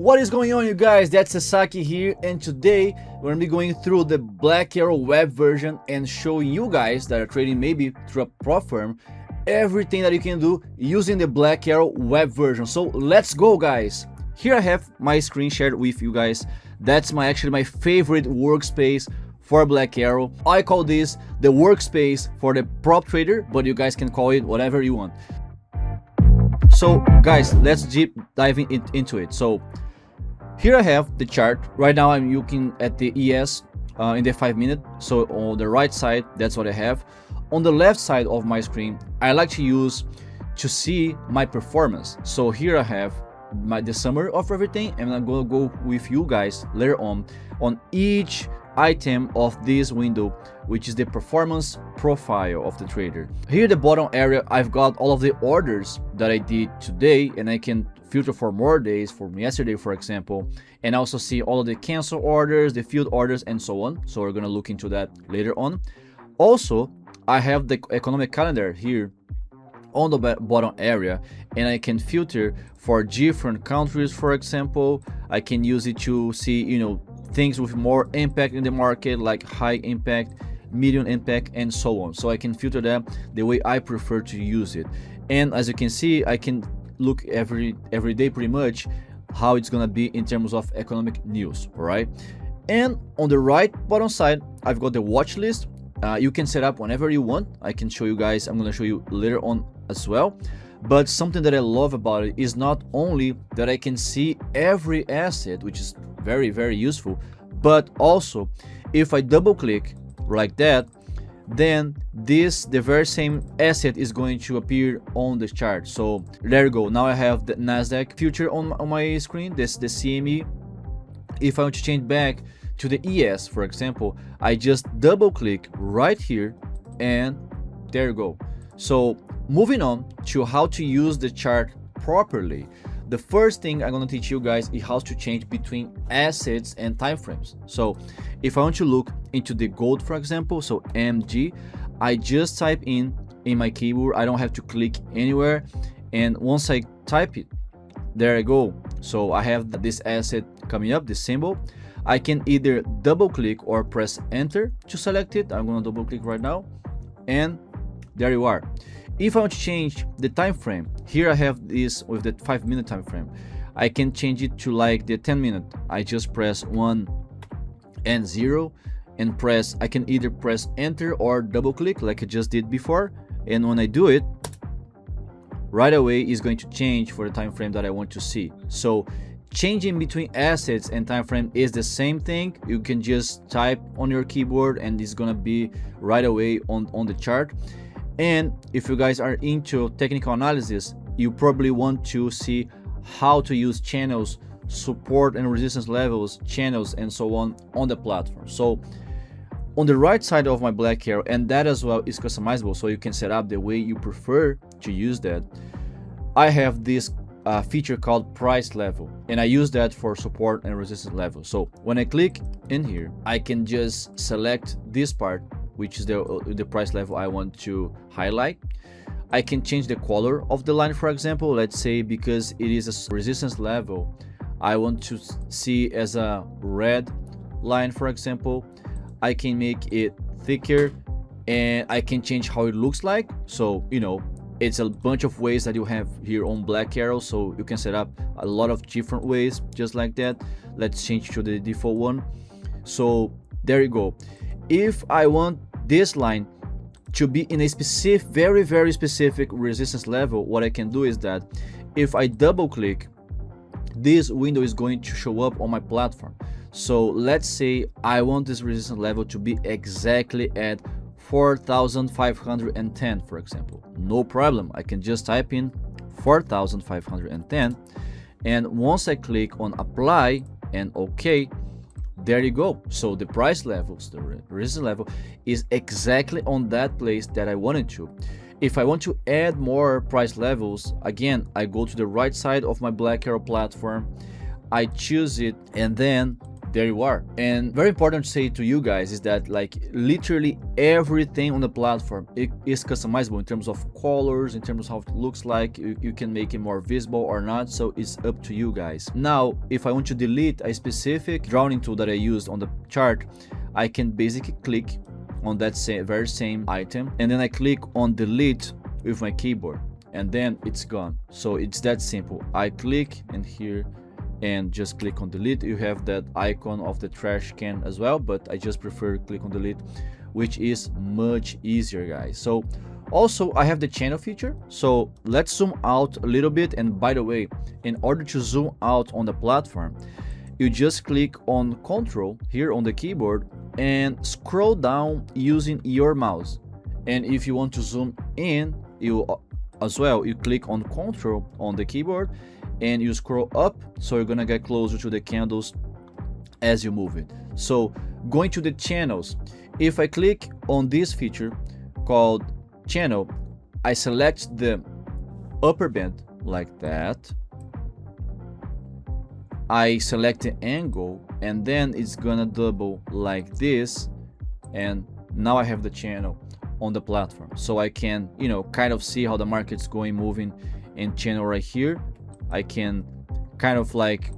What is going on, you guys? That's Sasaki here, and today we're gonna be going through the BlackArrow web version and showing you guys that are trading maybe through a prop firm everything that you can do using the BlackArrow web version. So let's go, guys. Here I have my screen shared with you guys. That's actually my favorite workspace for BlackArrow. I call this the workspace for the prop trader, but you guys can call it whatever you want. So guys, let's deep diving into it. So here I have the chart. Right now I'm looking at the ES in the 5 minute. So on the right side, that's what I have. On the left side of my screen, I like to use to see my performance. So here I have the summary of everything, and I'm gonna go with you guys later on each item of this window, which is the performance profile of the trader. Here the bottom area, I've got all of the orders that I did today, and I can filter for more days from yesterday, for example, and also see all of the cancel orders, the field orders, and so on. So we're gonna look into that later on. Also, I have the economic calendar here on the bottom area, and I can filter for different countries. For example, I can use it to see, things with more impact in the market, like high impact, medium impact, and so on. So I can filter that the way I prefer to use it. And as you can see, I can look every day pretty much how it's gonna be in terms of economic news. All right. And on the right bottom side, I've got the watch list. You can set up whenever you want. I can show you guys. I'm gonna show you later on as well. But something that I love about it is not only that I can see every asset, which is very, very useful, but also if I double click like that, then the very same asset is going to appear on the chart. So there you go. Now I have the Nasdaq future on my screen. This the CME. If I want to change back to the ES, for example, I just double click right here, and there you go. So moving on to how to use the chart properly. The first thing I'm going to teach you guys is how to change between assets and timeframes. So if I want to look into the gold, for example, so MG, I just type in my keyboard. I don't have to click anywhere, and once I type it, there I go. So I have this asset coming up, this symbol. I can either double click or press enter to select it. I'm going to double click right now, and there you are. If I want to change the time frame, here I have this with the 5 minute time frame. I can change it to like the 10 minute. I just press 1 and 0 and I can either press enter or double click like I just did before, and when I do it, right away is going to change for the time frame that I want to see. So changing between assets and time frame is the same thing. You can just type on your keyboard and it's gonna be right away on the chart. And if you guys are into technical analysis, you probably want to see how to use channels, support and resistance levels, channels, and so on the platform. So on the right side of my BlackArrow, and that as well is customizable, so you can set up the way you prefer to use that. I have this feature called price level, and I use that for support and resistance level. So when I click in here, I can just select this part, which is the price level I want to highlight. I can change the color of the line, for example. Let's say because it is a resistance level, I want to see as a red line, for example. I can make it thicker, and I can change how it looks like. So it's a bunch of ways that you have here on BlackArrow, so you can set up a lot of different ways just like that. Let's change to the default one. So there you go. If I want this line to be in a specific, very, very specific resistance level, what I can do is that if I double click, this window is going to show up on my platform. So let's say I want this resistance level to be exactly at 4,510, for example. No problem. I can just type in 4,510, and once I click on apply and OK, there you go. So the price levels, the resistance level is exactly on that place that I wanted to. If I want to add more price levels, again, I go to the right side of my BlackArrow platform, I choose it, and then there you are. And very important to say to you guys is that like literally everything on the platform is customizable in terms of colors, in terms of how it looks like. You can make it more visible or not, so it's up to you guys. Now if I want to delete a specific drawing tool that I used on the chart, I can basically click on that very same item, and then I click on delete with my keyboard, and then it's gone. So it's that simple. I click in here and just click on delete. You have that icon of the trash can as well, but I just prefer click on delete, which is much easier, guys. So also I have the channel feature, so let's zoom out a little bit. And by the way, in order to zoom out on the platform, you just click on Control here on the keyboard and scroll down using your mouse. And if you want to zoom in, you as well, you click on Control on the keyboard and you scroll up, so you're gonna get closer to the candles as you move it. So going to the channels, if I click on this feature called channel, I select the upper band like that, I select the angle, and then it's gonna double like this, and now I have the channel on the platform, so I can, you know, kind of see how the market's going, moving in channel right here. I can kind of like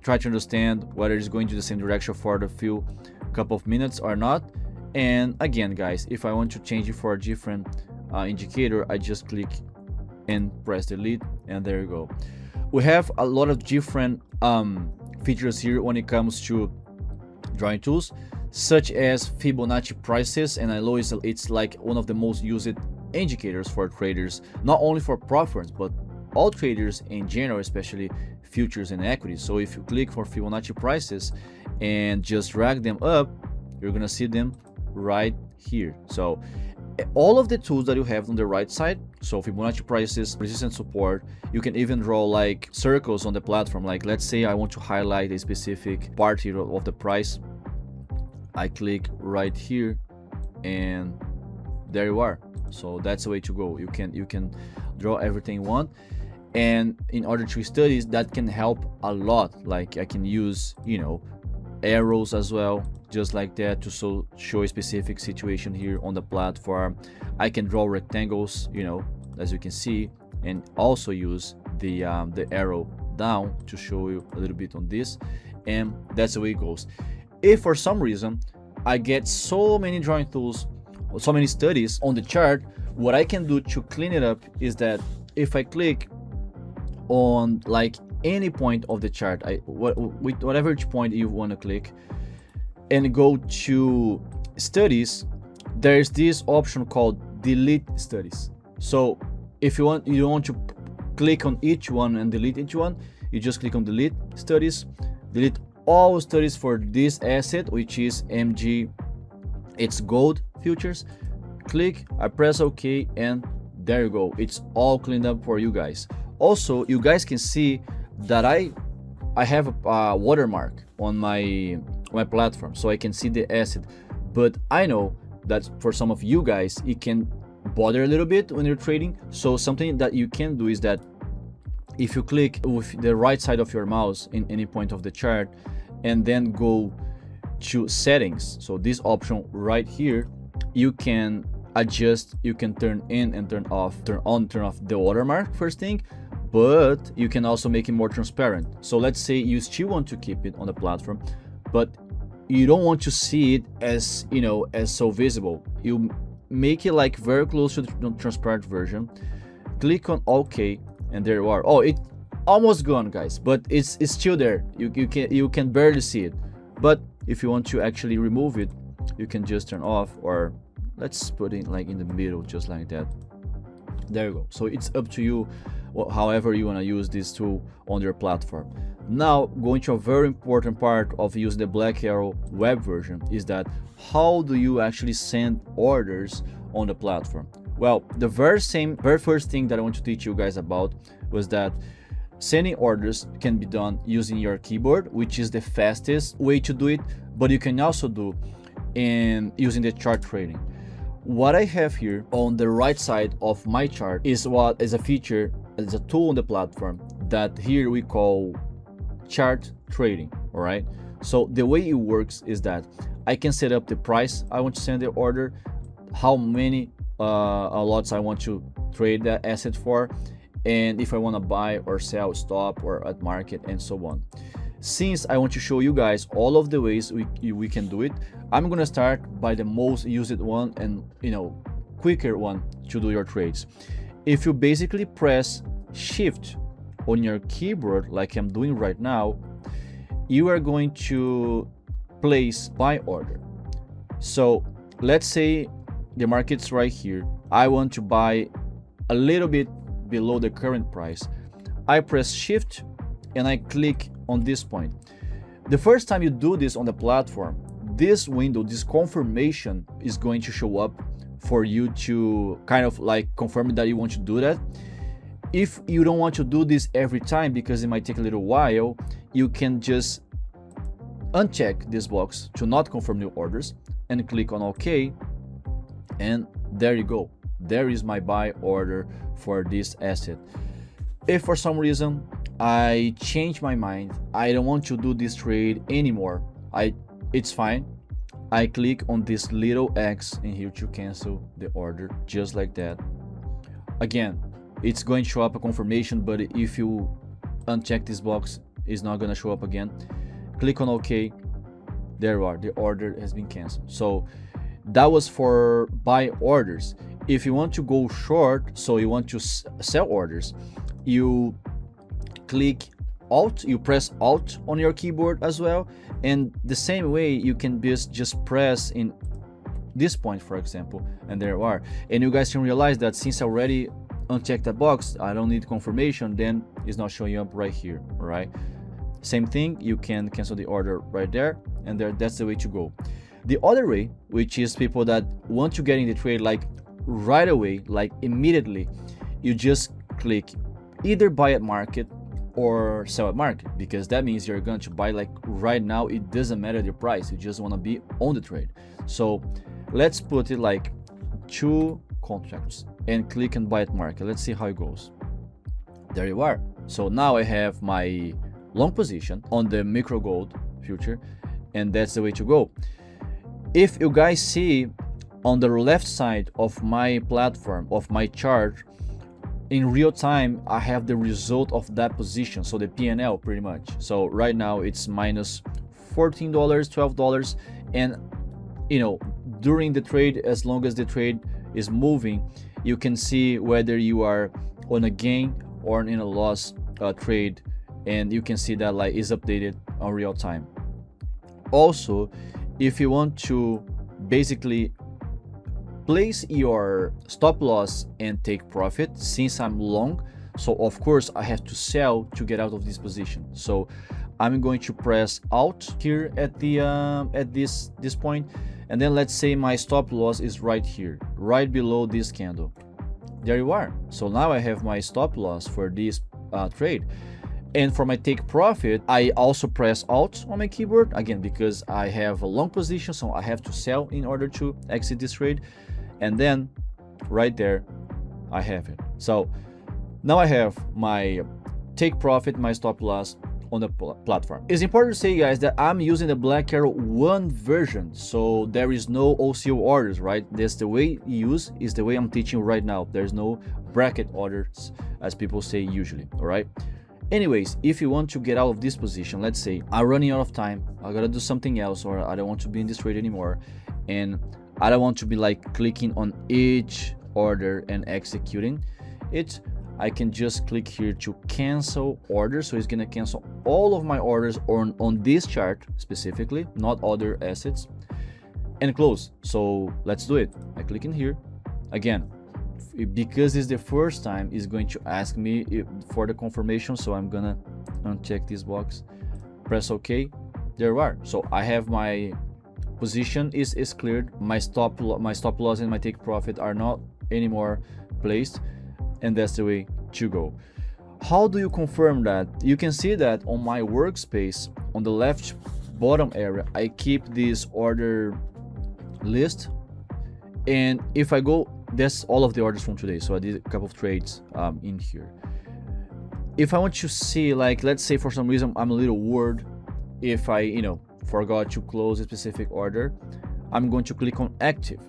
try to understand whether it's going to the same direction for the few couple of minutes or not. And again, guys, if I want to change it for a different indicator, I just click and press delete, and there you go. We have a lot of different features here when it comes to drawing tools, such as Fibonacci prices, and I know it's like one of the most used indicators for traders, not only for prop firms but all traders in general, especially futures and equities. So if you click for Fibonacci prices and just drag them up, you're gonna see them right here. So all of the tools that you have on the right side, so Fibonacci prices, resistance, support, you can even draw like circles on the platform. Like let's say I want to highlight a specific part here of the price, I click right here and there you are. So that's the way to go. You can draw everything you want. And in order to study, that can help a lot. Like I can use, you know, arrows as well, just like that, to show a specific situation here on the platform. I can draw rectangles, you know, as you can see, and also use the arrow down to show you a little bit on this. And that's the way it goes. If for some reason I get so many drawing tools, so many studies on the chart, what I can do to clean it up is that if I click on like any point of the chart, whatever point you want to click, and go to studies, there's this option called delete studies. So if you don't want to click on each one and delete each one, you just click on delete studies, delete all studies for this asset, which is MG, it's gold futures. Click, I press OK, and there you go. It's all cleaned up for you guys. Also, you guys can see that I have a watermark on my platform, so I can see the asset. But I know that for some of you guys, it can bother a little bit when you're trading. So something that you can do is that if you click with the right side of your mouse in any point of the chart, and then go to settings, so this option right here, you can adjust, you can turn in and turn off, turn on, turn off the watermark first thing, but you can also make it more transparent. So let's say you still want to keep it on the platform, but you don't want to see it as, you know, as so visible. You make it like very close to the transparent version, click on OK, and there you are. Oh, it almost gone, guys, but it's still there. You can barely see it. But if you want to actually remove it, you can just turn off, or let's put it like in the middle, just like that. There you go. So it's up to you, however you want to use this tool on your platform. Now, going to a very important part of using the BlackArrow web version is that how do you actually send orders on the platform? Well, the very first thing that I want to teach you guys about was that sending orders can be done using your keyboard, which is the fastest way to do it, but you can also do in using the chart trading. What I have here on the right side of my chart is what is a feature, is a tool on the platform that here we call chart trading. All right, So the way it works is that I can set up the price I want to send the order, how many lots I want to trade that asset for, and if I want to buy or sell, stop or at market, and so on. Since I want to show you guys all of the ways we can do it, I'm gonna start by the most used one and quicker one to do your trades. If you basically press Shift on your keyboard like I'm doing right now, you are going to place buy order. So let's say the market's right here. I want to buy a little bit below the current price. I press Shift and I click on this point. The first time you do this on the platform, this window, this confirmation is going to show up for you to kind of like confirm that you want to do that. If you don't want to do this every time because it might take a little while, you can just uncheck this box to not confirm new orders and click on OK, and there you go. There is my buy order for this asset. If for some reason I change my mind, I don't want to do this trade anymore, it's fine. I click on this little X in here to cancel the order, just like that. Again, it's going to show up a confirmation, but if you uncheck this box, it's not going to show up again. Click on OK. There you are, the order has been canceled. So that was for buy orders. If you want to go short, so you want to sell orders, you click Alt, you press Alt on your keyboard as well, and the same way you can just press in this point, for example, and there you are. And you guys can realize that since I already unchecked that box, I don't need confirmation, then it's not showing up right here, right? Same thing, you can cancel the order right there, and that's the way to go. The other way, which is people that want to get in the trade like right away, like immediately, you just click either buy at market or sell at market, because that means you're going to buy like right now. It doesn't matter the price, you just want to be on the trade. So let's put it like 2 contracts and click on buy at market. Let's see how it goes. There you are. So now I have my long position on the micro gold future, and that's the way to go. If you guys see on the left side of my platform, of my chart, in real time I have the result of that position, so the P&L pretty much. So right now it's minus $14, $12, and during the trade, as long as the trade is moving, you can see whether you are on a gain or in a loss trade, and you can see that like is updated on real time. Also, if you want to basically place your stop loss and take profit, since I'm long, so of course I have to sell to get out of this position. So I'm going to press Alt here at the at this point, and then let's say my stop loss is right here, right below this candle. There you are. So now I have my stop loss for this trade. And for my take profit, I also press Alt on my keyboard, again because I have a long position, so I have to sell in order to exit this trade. And then right there I have it. So now I have my take profit, my stop loss on the platform. It's important to say, guys, that I'm using the BlackArrow One version, so there is no OCO orders, right? That's the way you use, is the way I'm teaching right now. There's no bracket orders, as people say usually, all right? Anyways, if you want to get out of this position, let's say I'm running out of time, I gotta do something else, or I don't want to be in this trade anymore, and I don't want to be like clicking on each order and executing it, I can just click here to cancel order. So it's gonna cancel all of my orders on this chart specifically, not other assets, and close. So let's do it. I click in here. Again, because it's the first time, it's going to ask me for the confirmation, so I'm gonna uncheck this box, press OK. There you are. So I have my position is cleared, my stop loss and my take profit are not anymore placed, and that's the way to go. How do you confirm that? You can see that on my workspace on the left bottom area, I keep this order list, and if I go, that's all of the orders from today. So I did a couple of trades in here. If I want to see, like, let's say for some reason I'm a little worried if I forgot to close a specific order, I'm going to click on active.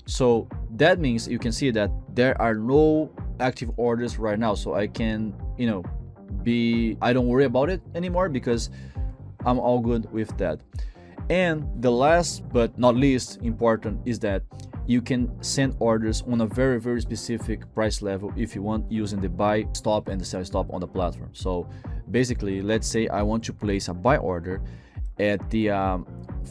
So that means you can see that there are no active orders right now, so I can, I don't worry about it anymore because I'm all good with that. And the last but not least important is that you can send orders on a very, very specific price level if you want, using the buy stop and the sell stop on the platform. So basically, let's say I want to place a buy order at the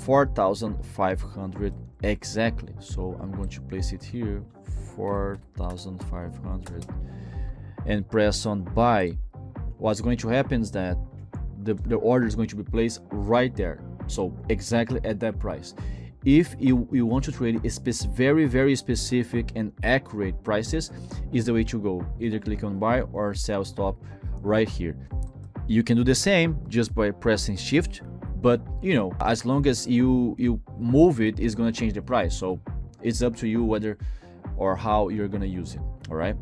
4,500 exactly. So I'm going to place it here, 4,500, and press on buy. What's going to happen is that the order is going to be placed right there, so exactly at that price. If you want to trade a very, very specific and accurate prices, is the way to go. Either click on buy or sell stop right here. You can do the same just by pressing shift, but as long as you move it, it's going to change the price. So it's up to you whether or how you're going to use it. All right.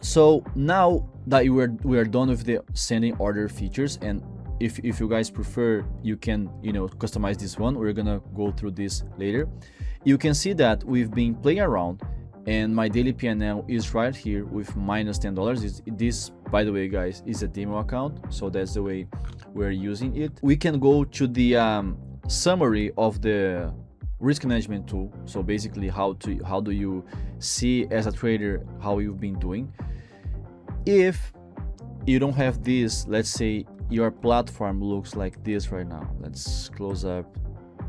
So now that we are done with the sending order features, and if you guys prefer, you can customize this one. We're gonna go through this later. You can see that we've been playing around, and my daily PNL is right here with minus $10. This, by the way, guys, is a demo account, so that's the way we're using it. We can go to the summary of the risk management tool. So basically, how do you see as a trader how you've been doing. If you don't have this, let's say your platform looks like this right now. Let's close up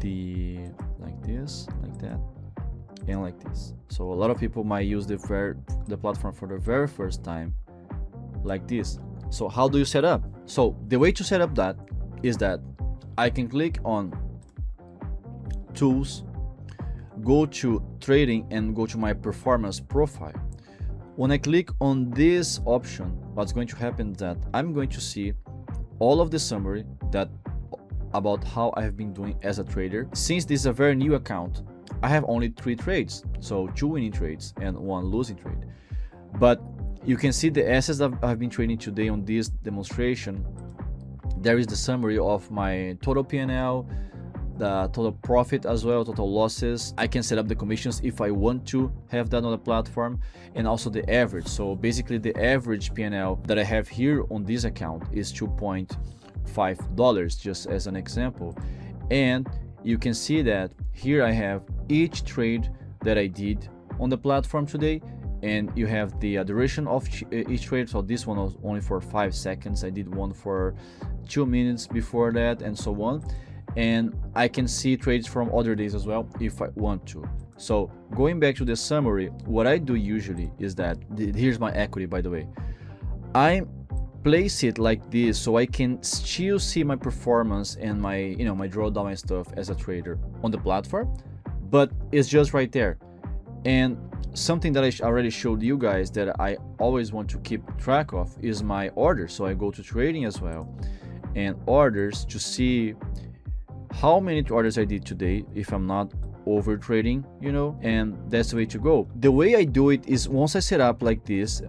like this, like that, and like this. So a lot of people might use the platform for the very first time like this. So how do you set up? So the way to set up that is that I can click on tools, go to trading, and go to my performance profile. When I click on this option, what's going to happen is that I'm going to see all of the summary about how I have been doing as a trader. Since this is a very new account, I have only 3 trades, so 2 winning trades and 1 losing trade. But you can see the assets that I've been trading today on this demonstration. There is the summary of my total PNL, the total profit as well, total losses. I can set up the commissions if I want to have that on the platform, and also the average. So basically the average PNL that I have here on this account is $2.5, just as an example. And you can see that here I have each trade that I did on the platform today, and you have the duration of each trade. So this one was only for 5 seconds. I did one for 2 minutes before that, and so on. And I can see trades from other days as well if I want to. So going back to the summary, what I do usually is that here's my equity, by the way. I place it like this so I can still see my performance and my my drawdown and stuff as a trader on the platform, but it's just right there. And something that I already showed you guys that I always want to keep track of is my orders. So I go to trading as well, and orders, to see how many orders I did today if I'm not over trading, and that's the way to go. The way I do it is, once I set up like this,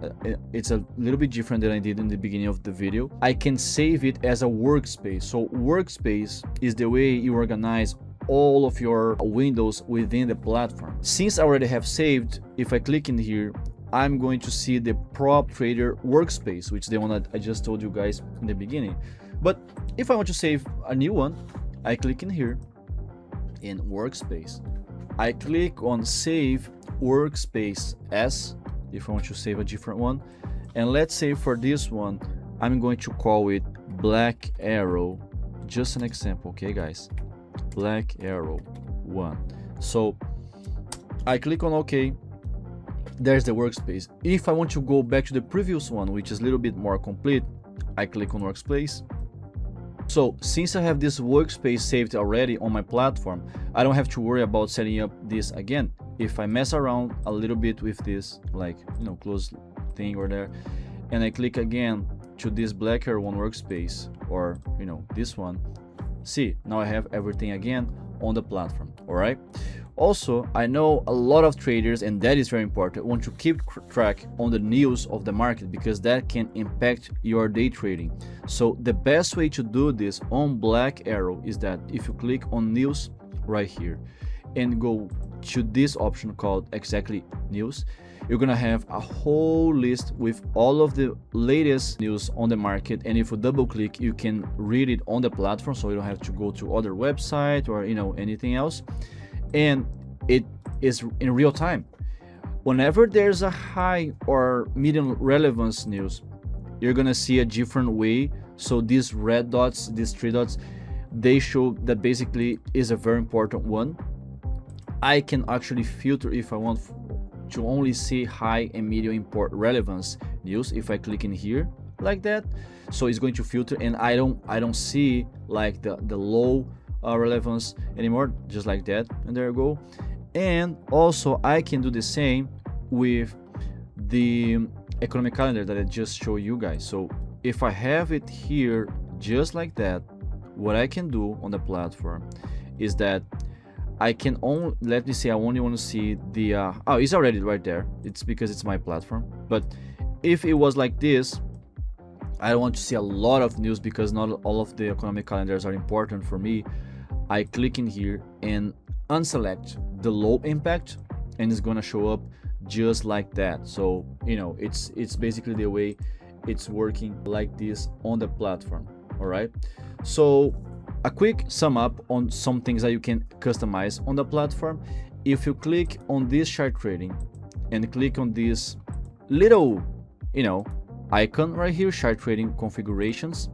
it's a little bit different than I did in the beginning of the video. I can save it as a workspace. So workspace is the way you organize all of your windows within the platform. Since I already have saved, if I click in here, I'm going to see the prop trader workspace, which is the one that I just told you guys in the beginning. But if I want to save a new one, I click in here in workspace. I click on save workspace as, if I want to save a different one. And let's say for this one, I'm going to call it BlackArrow, just an example, okay guys? BlackArrow One. So I click on OK. There's the workspace. If I want to go back to the previous one, which is a little bit more complete, I click on workspace. So since I have this workspace saved already on my platform, I don't have to worry about setting up this again. If I mess around a little bit with this, like close thing or there, and I click again to this BlackArrow One workspace, or this one, see, now I have everything again on the platform. All right, Also, I know a lot of traders, and that is very important, want to keep track on the news of the market because that can impact your day trading. So the best way to do this on BlackArrow is that if you click on news right here and go to this option called exactly news, you're gonna have a whole list with all of the latest news on the market, and if you double click you can read it on the platform, so you don't have to go to other website or anything else, and it is in real time. Whenever there's a high or medium relevance news, you're gonna see a different way. So these red dots, these three dots, they show that basically is a very important one. I can actually filter if I want to only see high and medium import relevance news. If I click in here like that, so it's going to filter, and I don't see like the low relevance anymore, just like that, and there you go. And also I can do the same with the economic calendar that I just showed you guys. So if I have it here just like that, what I can do on the platform is that I can only, let me say, I only want to see the oh, it's already right there. It's because it's my platform. But if it was like this, I don't want to see a lot of news because not all of the economic calendars are important for me. I click in here and unselect the low impact, and it's gonna show up just like that. So it's basically the way it's working like this on the platform. All right, so a quick sum up on some things that you can customize on the platform. If you click on this chart trading and click on this little icon right here, chart trading configurations,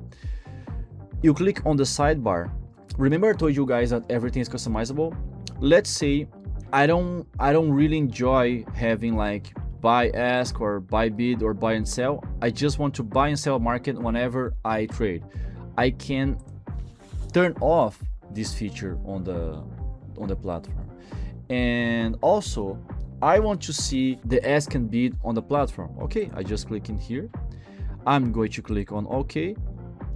you click on the sidebar. Remember I told you guys that everything is customizable. Let's say I don't really enjoy having like buy ask or buy bid or buy and sell. I just want to buy and sell market whenever I trade. I can turn off this feature on the platform. And also I want to see the ask and bid on the platform. Okay, I just click in here. I'm going to click on OK,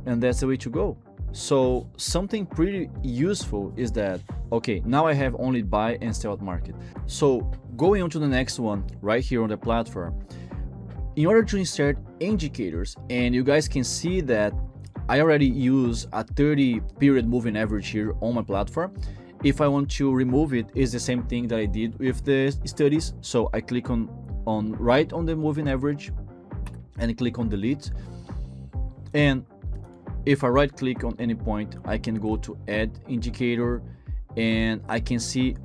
and that's the way to go. So something pretty useful is that, okay, now I have only buy and sell market. So going on to the next one right here on the platform, in order to insert indicators, and you guys can see that I already use a 30 period moving average here on my platform. If I want to remove it, it's the same thing that I did with the studies. So I click on right on the moving average and click on delete. And if I right click on any point, I can go to add indicator, and I can see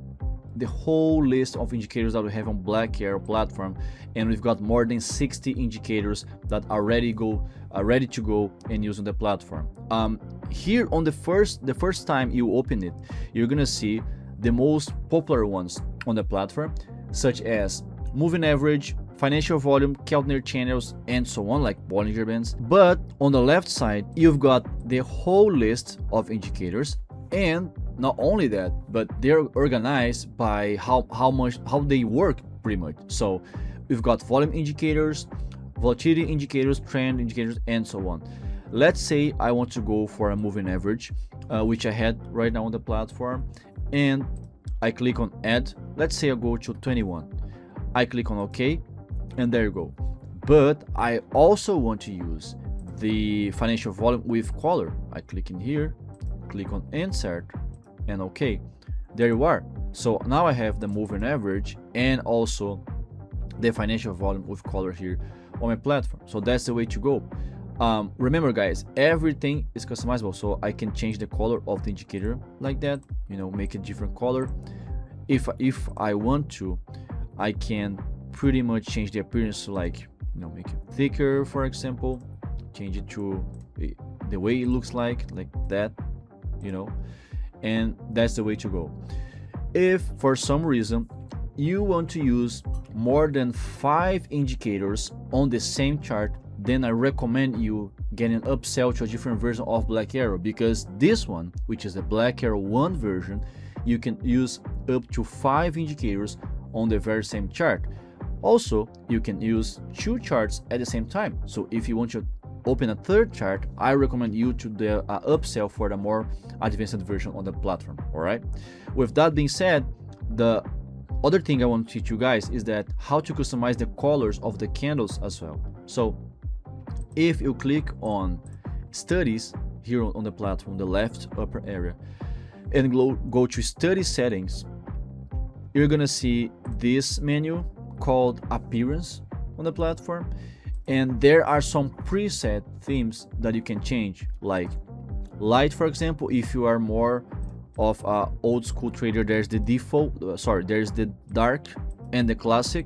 the whole list of indicators that we have on BlackArrow platform, and we've got more than 60 indicators that are ready to go and use on the platform. Here on the first time you open it, you're gonna see the most popular ones on the platform, such as moving average, financial volume, calendar channels, and so on, like Bollinger Bands. But on the left side, you've got the whole list of indicators, and not only that, but they're organized by how they work pretty much. So we've got volume indicators, volatility indicators, trend indicators, and so on. Let's say I want to go for a moving average, which I had right now on the platform, and I click on add. Let's say I go to 21. I click on OK, and there you go. But I also want to use the financial volume with color. I click in here, click on insert, and OK, there you are. So now I have the moving average and also the financial volume with color here on my platform. So that's the way to go. Remember guys, everything is customizable, so I can change the color of the indicator like that, make a different color. If I want to, I can pretty much change the appearance to make it thicker, for example, change it to the way it looks like that, and that's the way to go. If for some reason you want to use more than 5 indicators on the same chart, then I recommend you get an upsell to a different version of BlackArrow, because this one, which is the BlackArrow One version, you can use up to 5 indicators on the very same chart. Also, you can use 2 charts at the same time. So if you want to open a third chart, I recommend you to the upsell for the more advanced version on the platform. All right. With that being said, the other thing I want to teach you guys is that how to customize the colors of the candles as well. So if you click on studies here on the platform, the left upper area, and go to study settings, you're gonna see this menu called appearance on the platform, and there are some preset themes that you can change, like light, for example. If you are more of a old school trader, there's the default, there's the dark and the classic.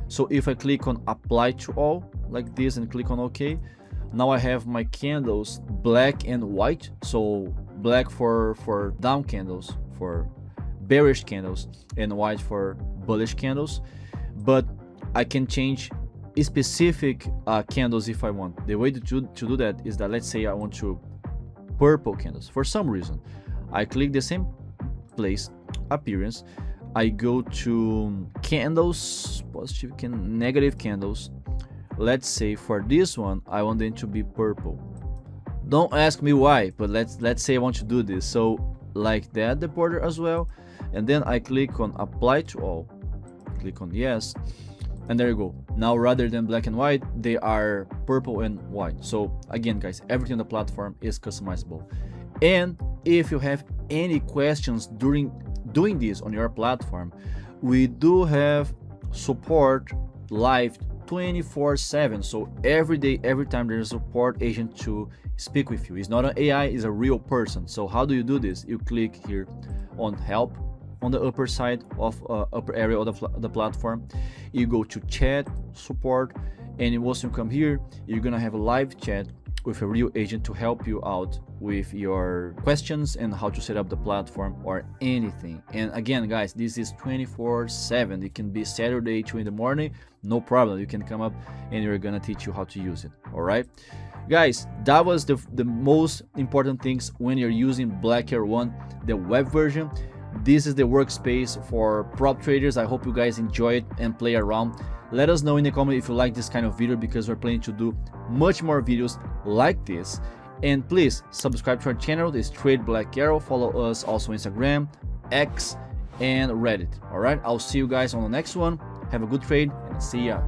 So if I click on apply to all like this and click on OK, now I have my candles black and white. So black for down candles, for bearish candles, and white for bullish candles. But I can change specific candles if I want. The way to do that is that, let's say I want to purple candles for some reason. I click the same place, appearance, I go to candles, positive negative candles. Let's say for this one I want them to be purple. Don't ask me why, but let's say I want to do this. So like that, the border as well, and then I click on apply to all, click on yes, and there you go. Now rather than black and white, they are purple and white. So again guys, everything on the platform is customizable. And if you have any questions during doing this on your platform, we do have support live 24/7. So every day, every time there's a support agent to speak with you. It's not an AI, it's a real person. So how do you do this? You click here on help on the upper side of upper area of the platform. You go to chat support, and once you come here, you're gonna have a live chat with a real agent to help you out with your questions and how to set up the platform or anything. And again guys, this is 24/7. It can be Saturday 2 in the morning, no problem. You can come up and we're gonna teach you how to use it. All right guys, that was the most important things when you're using BlackArrow One, the web version. This is the workspace for prop traders. I hope you guys enjoy it and play around. Let us know in the comment if you like this kind of video, because we're planning to do much more videos like this. And please subscribe to our channel. It's Trade BlackArrow. Follow us also Instagram, X, and Reddit. All right, I'll see you guys on the next one. Have a good trade and see ya.